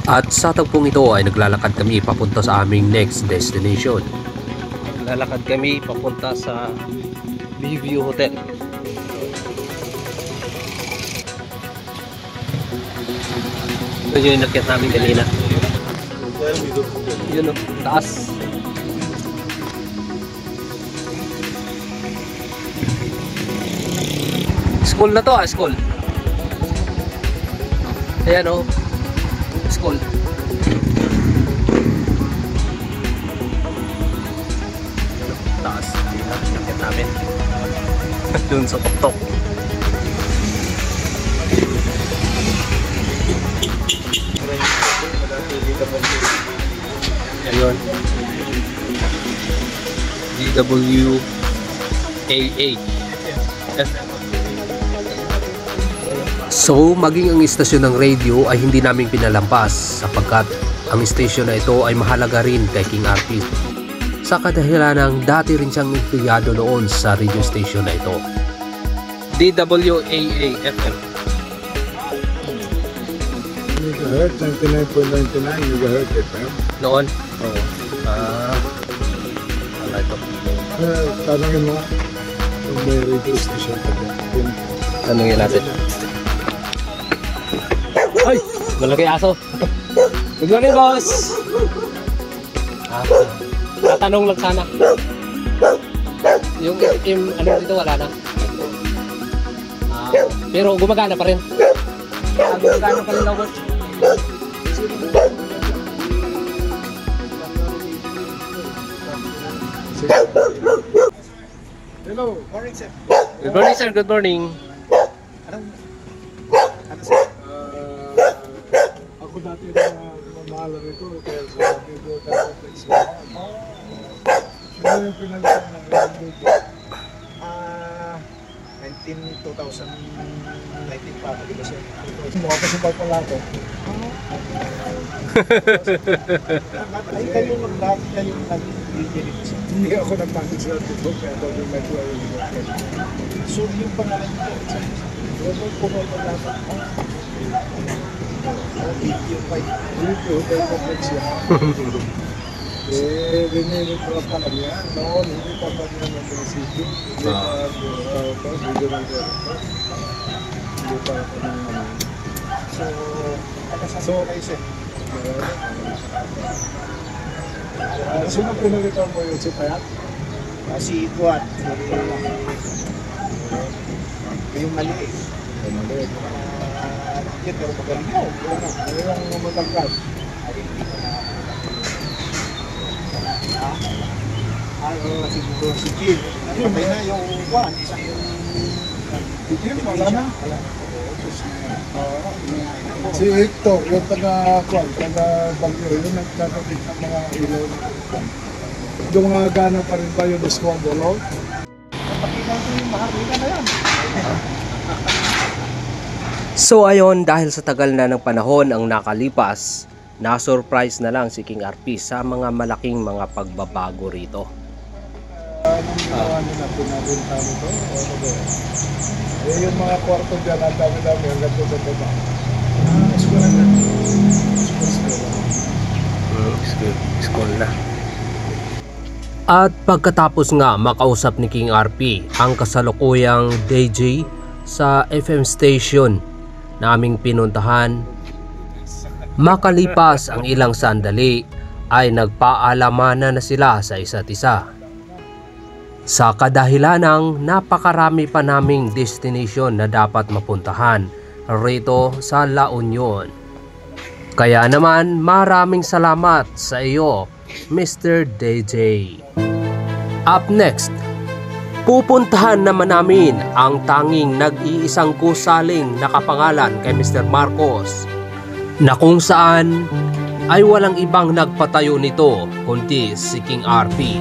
At sa tagpong ito ay naglalakad kami papunta sa aming next destination. Naglalakad kami papunta sa View Hotel. Ito yung inakyat namin kanina. Yun o, taas. School na to school. Ayan o. School. Taas. Nakit namin. Doon sa tuktok. Ayun. DWAA FM. So, maging ang istasyon ng radio ay hindi namin pinalampas sapagkat ang istasyon na ito ay mahalaga rin kay King RP. Sa kadahilan ng dati rin siyang empleyado noon sa radio station na ito. DWAA FM. Megahertz, 99.99 megahertz FM. Noon? Oo. Wala ito. Tanongin mo kung may radio station ka dyan. Tanongin natin. Ay! Malaki aso. Good morning, boss! Tatanong lang sana. Yung ano dito wala na. Pero gumagana pa rin. Gumagana pa rin daw, boss. Hello, morning sir. Good morning, sir. Good morning. Ano sir? Ako dati na mamahalan ito kaya sa video complex. Ano yung pinalitan ng radio? 2019 pa ako dito sir. Mukha kasi pa pala ako. Ay kayo mag-dati kayo nag-DJ dito sir. Hindi ako nagpangit sa dito kaya daw yung medyo ay So yung pangalan niyo sir? Pero puno pa dapat. Video pa yun. Dito, hotel complex yan. Rinilip ko pa lang yan. Noon, hindi pa pa niya ng munisipyo. Hindi pa video ng director. Hindi pa ako ng So kayo sir? Sino pinalitan mo yun? Si Payat? Si Kuat. Yung maliit. Yan pero magaling mo. Ano yung matangkad? Siguro si Jim. Patay na yung Kuat. Isang Si Jim, wala na. Si Hector, yung taga-Kwan, taga-Bagyo, yung nagtatapit ng mga ilaw. Yung mga gana pa rin ba yung Squabolo? Pakita ko yung maharlika na yan. So ayun, dahil sa tagal na ng panahon ang nakalipas, na-surprise na lang si King RP sa mga malaking mga pagbabago rito. Anong ginawa nila? Pinabinta nito? Ano ba yan? Yung mga kwarto dyan, ang dami-dami hanggang doon sa baba. Eskwela na. School na. At pagkatapos nga makausap ni King RP ang kasalukuyang DJ sa FM station na aming pinuntahan, makalipas ang ilang sandali ay nagpaalamanan na sila sa isa't isa. Sa kadahilanang napakarami pa naming destination na dapat mapuntahan rito sa La Union. Kaya naman maraming salamat sa iyo, Mr. DJ. Up next, pupuntahan naman namin ang tanging nag-iisang gusaling nakapangalan kay Mr. Marcos, na kung saan ay walang ibang nagpatayo nito kundi si King RP.